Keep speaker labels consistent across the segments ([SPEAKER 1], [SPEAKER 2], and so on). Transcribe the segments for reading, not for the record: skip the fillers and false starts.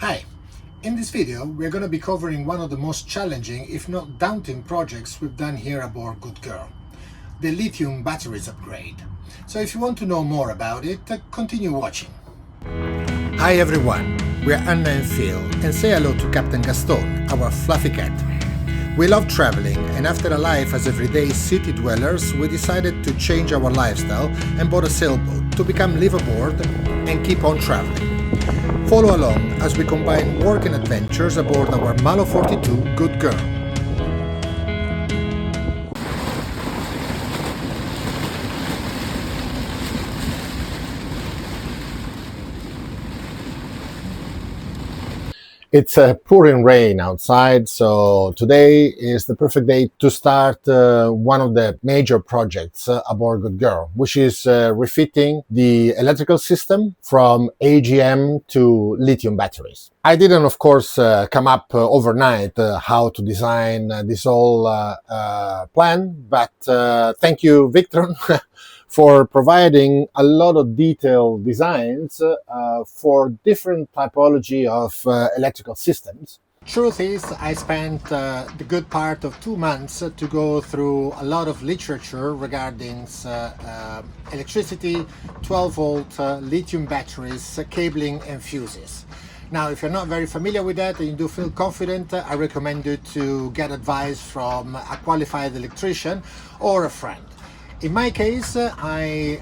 [SPEAKER 1] Hi, in this video we're going to be covering one of the most challenging, if not daunting projects we've done here aboard GoodGirl, the lithium batteries upgrade. So if you want to know more about it, continue watching. Hi everyone, we're Anna&Fil and say hello to Captain Gastone, our fluffy cat. We love traveling, and after a life as everyday city dwellers, we decided to change our lifestyle and bought a sailboat to become Liveaboard and keep on traveling. Follow along as we combine work and adventures aboard our Malö 42 GoodGirl. It's pouring rain outside, so today is the perfect day to start one of the major projects aboard GoodGirl, which is refitting the electrical system from AGM to lithium batteries. I didn't, of course, come up overnight how to design this whole plan, but thank you, Victor, for providing a lot of detailed designs for different typology of electrical systems. Truth is, I spent the good part of 2 months to go through a lot of literature regarding electricity, 12-volt lithium batteries, cabling and fuses. Now, if you're not very familiar with that and you do feel confident, I recommend you to get advice from a qualified electrician or a friend. In my case, I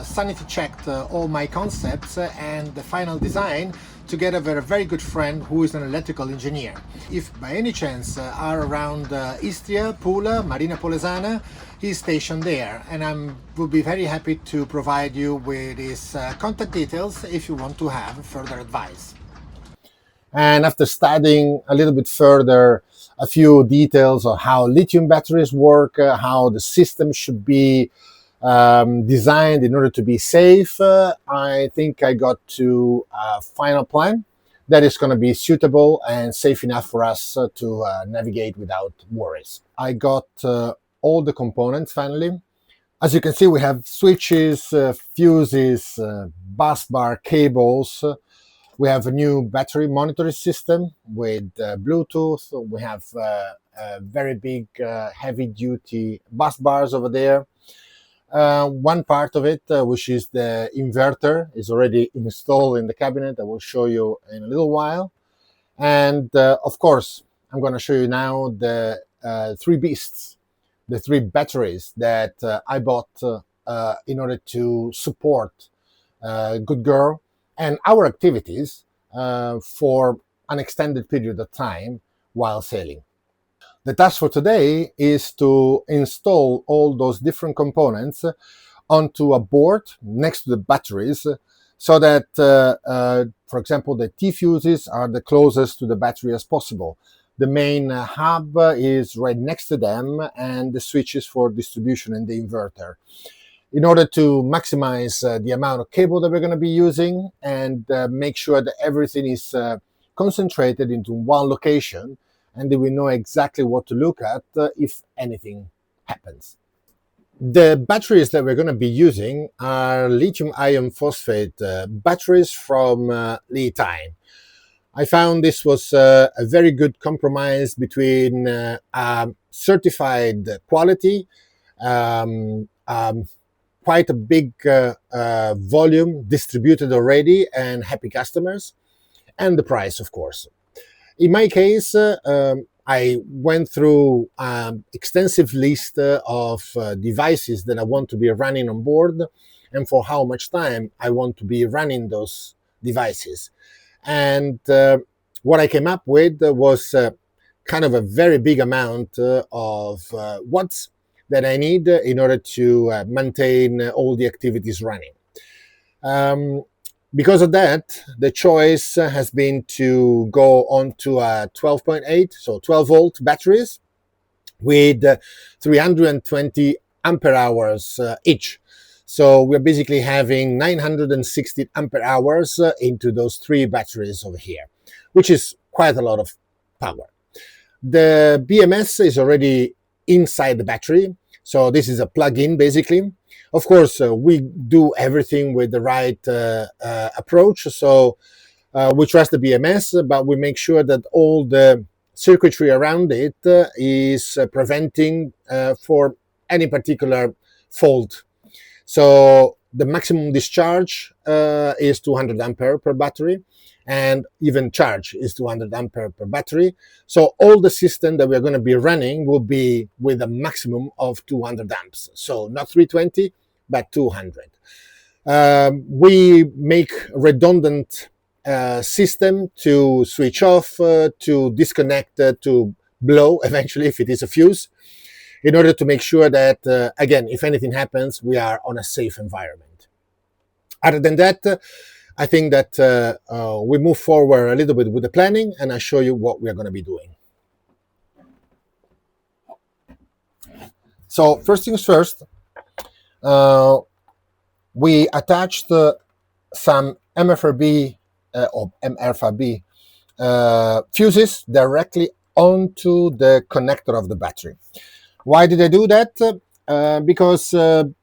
[SPEAKER 1] sanity checked all my concepts and the final design together with a very good friend who is an electrical engineer. If by any chance are around Istria, Pula, Marina Polesana, he's stationed there, and I would be very happy to provide you with his contact details if you want to have further advice. And after studying a little bit further a few details of how lithium batteries work, how the system should be designed in order to be safe, I think I got to a final plan that is going to be suitable and safe enough for us to navigate without worries. I got all the components finally. As you can see, we have switches, fuses, bus bar, cables. We have a new battery monitoring system with Bluetooth. We have very big heavy-duty bus bars over there. One part of it, which is the inverter, is already installed in the cabinet. I will show you in a little while. And of course, I'm going to show you now the three beasts, the three batteries that I bought in order to support GoodGirl and our activities for an extended period of time while sailing. The task for today is to install all those different components onto a board next to the batteries so that, for example, the T-fuses are the closest to the battery as possible. The main hub is right next to them, and the switches for distribution and the inverter. In order to maximize the amount of cable that we're going to be using and make sure that everything is concentrated into one location and that we know exactly what to look at if anything happens. The batteries that we're going to be using are lithium iron phosphate batteries from Lithium. I found this was a very good compromise between certified quality, quite a big volume distributed already and happy customers, and the price, of course. In my case, I went through an extensive list of devices that I want to be running on board and for how much time I want to be running those devices. And what I came up with was kind of a very big amount of watts that I need in order to maintain all the activities running. Because of that, the choice has been to go on to a 12.8, so 12-volt batteries with 320 ampere hours each. So we're basically having 960 ampere hours into those three batteries over here, which is quite a lot of power. The BMS is already inside the battery. So this is a plug-in basically. Of course, we do everything with the right approach. So We trust the BMS, but we make sure that all the circuitry around it is preventing for any particular fault. So the maximum discharge is 200 ampere per battery, and even charge is 200 ampere per battery. So all the system that we're going to be running will be with a maximum of 200 amps. So not 320, but 200. We make redundant system to switch off, to disconnect, to blow eventually if it is a fuse, in order to make sure that, again, if anything happens, we are on a safe environment. Other than that, I think that we move forward a little bit with the planning, and I'll show you what we are going to be doing. So first things first, we attached some MFRB or MRFB fuses directly onto the connector of the battery. Why did I do that? Because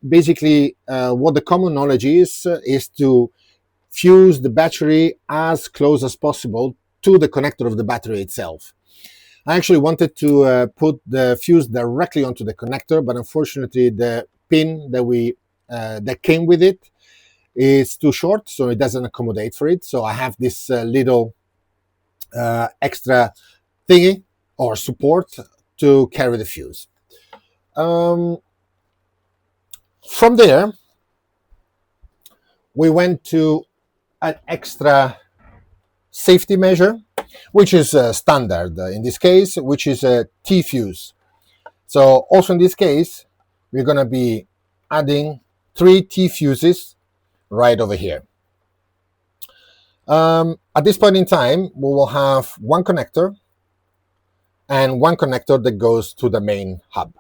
[SPEAKER 1] basically what the common knowledge is to fuse the battery as close as possible to the connector of the battery itself. I actually wanted to put the fuse directly onto the connector, but unfortunately the pin that came with it is too short, so it doesn't accommodate for it. So I have this little extra thingy or support to carry the fuse. From there, we went to an extra safety measure, which is standard in this case, which is a T-fuse. So also in this case, we're going to be adding 3 T-fuses right over here. At this point in time, we will have one connector and one connector that goes to the main hub.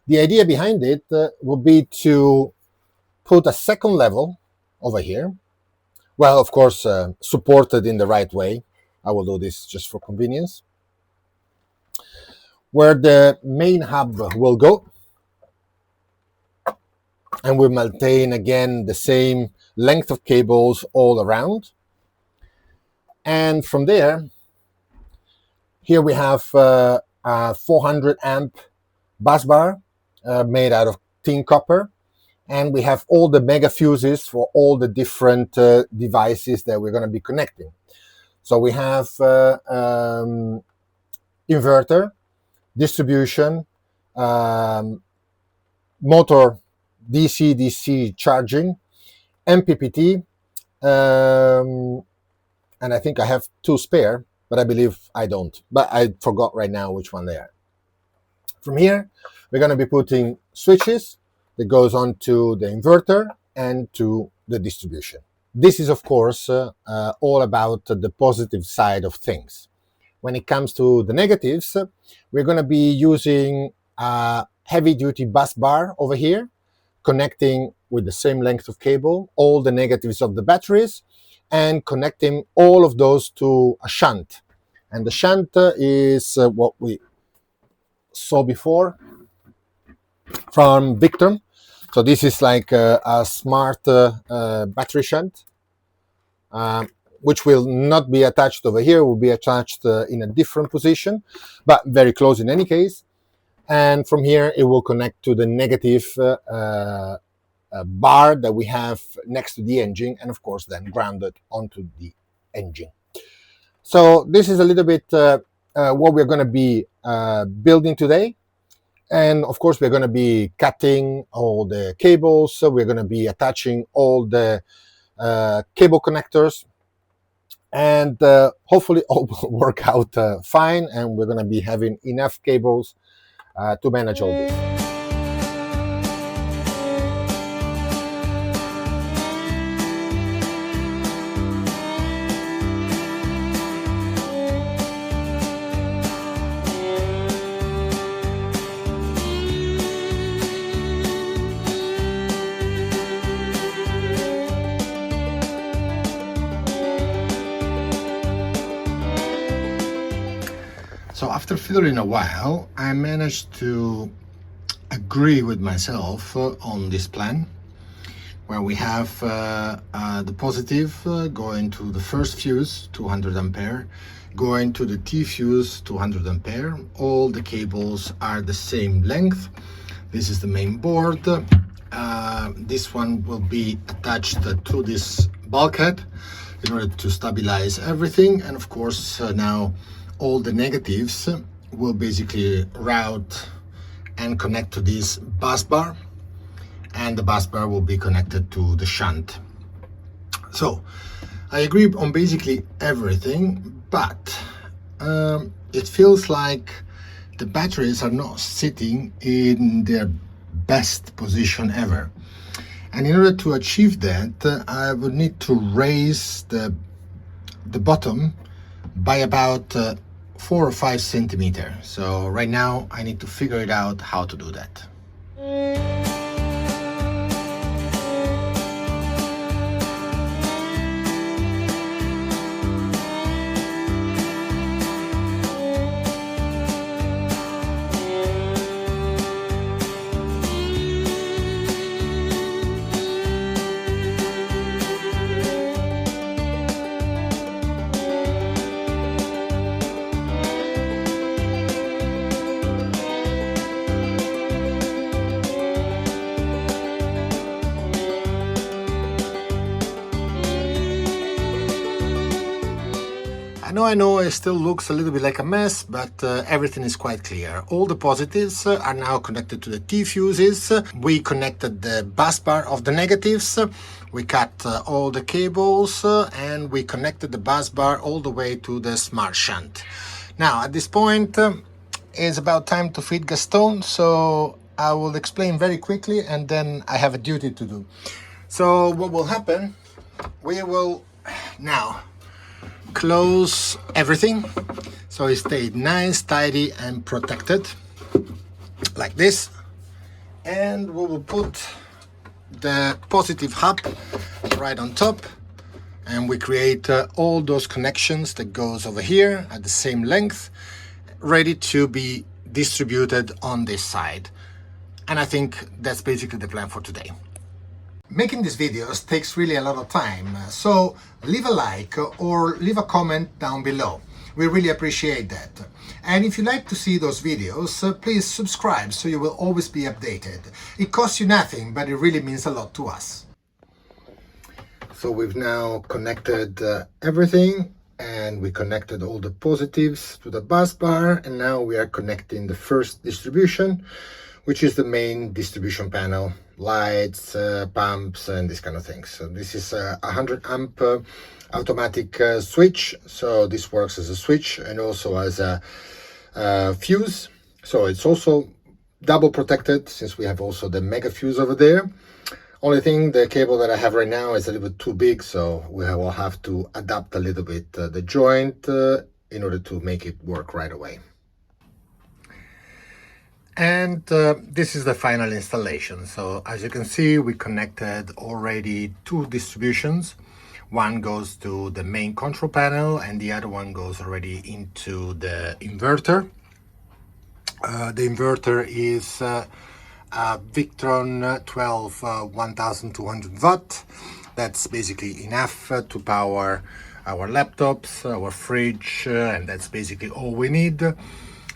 [SPEAKER 1] The idea behind it would be to put a second level over here. Well, of course, supported in the right way. I will do this just for convenience. Where the main hub will go. And we'll maintain, again, the same length of cables all around. And from there, here we have a 400 amp bus bar made out of tin copper. And we have all the mega fuses for all the different devices that we're going to be connecting. So we have inverter, distribution, motor DC-DC charging, MPPT, and I think I have 2 spare, but I believe I don't. But I forgot right now which one they are. From here, we're going to be putting switches that goes on to the inverter and to the distribution. This is, of course, all about the positive side of things. When it comes to the negatives, we're going to be using a heavy-duty bus bar over here, connecting with the same length of cable all the negatives of the batteries and connecting all of those to a shunt. And the shunt is what we saw before from Victor. So this is like a smart battery shunt, which will not be attached over here, will be attached in a different position, but very close in any case. And from here, it will connect to the negative bar that we have next to the engine, and of course then grounded onto the engine. So this is a little bit what we're going to be building today. And of course, we're going to be cutting all the cables. So we're going to be attaching all the cable connectors. And hopefully all will work out fine. And we're going to be having enough cables to manage all this. So after fiddling a while, I managed to agree with myself on this plan, where we have the positive going to the first fuse, 200 ampere, going to the T fuse, 200 ampere. All the cables are the same length. This is the main board. This one will be attached to this bulkhead in order to stabilize everything. And of course, now all the negatives will basically route and connect to this bus bar, and the bus bar will be connected to the shunt. So I agree on basically everything, but it feels like the batteries are not sitting in their best position ever. And in order to achieve that, I would need to raise the bottom by about 4 or 5 centimeters. So right now I need to figure it out how to do that. I know it still looks a little bit like a mess, but everything is quite clear. All the positives are now connected to the T fuses. We connected the bus bar of the negatives. We cut all the cables and we connected the bus bar all the way to the smart shunt. Now at this point it's about time to feed Gastone, so I will explain very quickly and then I have a duty to do. So what will happen, we will now close everything so it stayed nice, tidy and protected like this, and we will put the positive hub right on top, and we create all those connections that goes over here at the same length, ready to be distributed on this side. And I think that's basically the plan for today. Making these videos takes really a lot of time, so leave a like or leave a comment down below. We really appreciate that. And if you like to see those videos, please subscribe so you will always be updated. It costs you nothing, but it really means a lot to us. So we've now connected everything, and we connected all the positives to the bus bar, and now we are connecting the first distribution, which is the main distribution panel, lights, pumps and this kind of things. So this is a 100 amp automatic switch, so this works as a switch and also as a fuse. So it's also double protected since we have also the mega fuse over there. Only thing, the cable that I have right now is a little bit too big, so we will have to adapt a little bit the joint in order to make it work right away. And this is the final installation. So as you can see, we connected already 2 distributions. One goes to the main control panel and the other one goes already into the inverter. The inverter is a Victron 12 1200 watt. That's basically enough to power our laptops, our fridge, and that's basically all we need.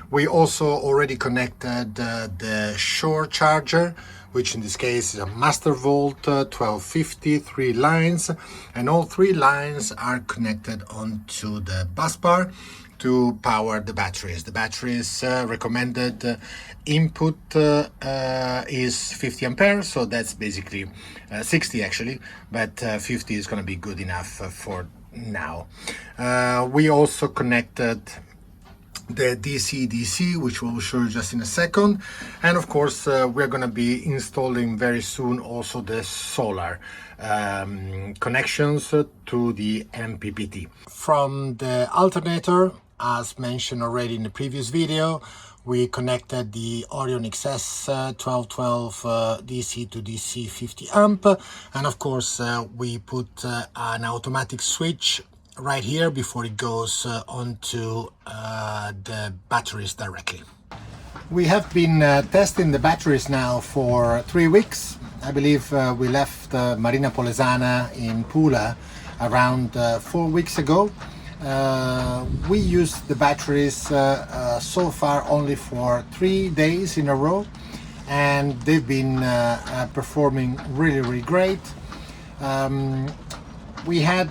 [SPEAKER 1] We also already connected the shore charger, which in this case is a Master Volt 1250, 3 lines, and all 3 lines are connected onto the bus bar to power the batteries. The batteries recommended input is 50 amperes, so that's basically 60 actually, but 50 is going to be good enough for now. We also connected the DC, which we'll show you just in a second, and of course we're going to be installing very soon also the solar connections to the MPPT. From the alternator, as mentioned already in the previous video, we connected the Orion XS 1212 DC to DC 50 amp, and of course we put an automatic switch right here before it goes onto the batteries directly. We have been testing the batteries now for 3 weeks, I believe we left Marina Polesana in Pula around 4 weeks ago. We used the batteries so far only for 3 days in a row, and they've been performing really great. We had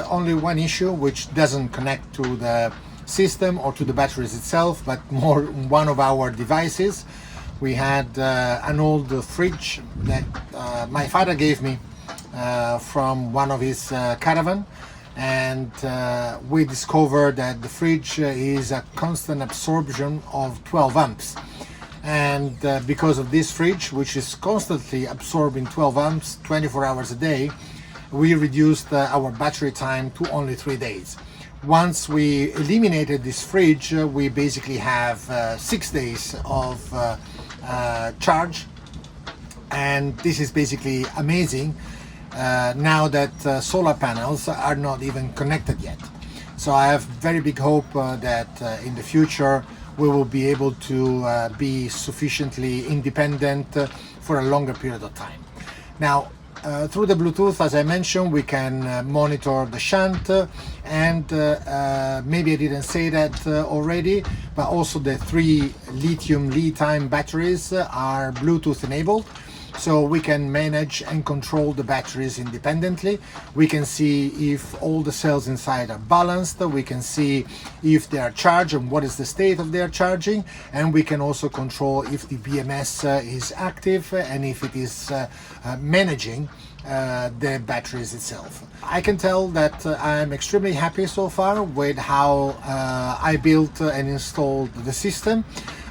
[SPEAKER 1] only one issue, which doesn't connect to the system or to the batteries itself, but more one of our devices. We had an old fridge that my father gave me from one of his caravan, and we discovered that the fridge is a constant absorption of 12 amps. And because of this fridge, which is constantly absorbing 12 amps 24 hours a day, we reduced our battery time to only 3 days. Once we eliminated this fridge, we basically have 6 days of charge, and this is basically amazing now that solar panels are not even connected yet. So I have very big hope that in the future we will be able to be sufficiently independent for a longer period of time. Now, through the Bluetooth, as I mentioned, we can monitor the shunt, and maybe I didn't say that already, but also the 3 lithium lead-time batteries are Bluetooth enabled. So we can manage and control the batteries independently. We can see if all the cells inside are balanced. We can see if they are charged and what is the state of their charging. And we can also control if the BMS is active and if it is managing the batteries itself. I can tell that I'm extremely happy so far with how I built and installed the system.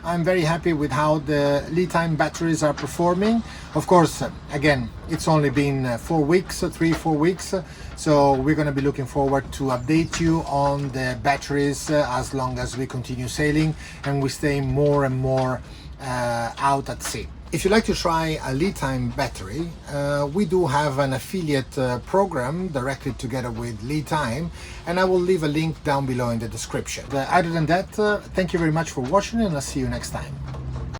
[SPEAKER 1] I'm very happy with how the lead-time batteries are performing. Of course, again, it's only been 4 weeks, 3-4 weeks, so we're going to be looking forward to update you on the batteries as long as we continue sailing and we stay more and more out at sea. If you'd like to try a lead-time battery, we do have an affiliate program directly together with Lead-Time, and I will leave a link down below in the description. Other than that, thank you very much for watching, and I'll see you next time.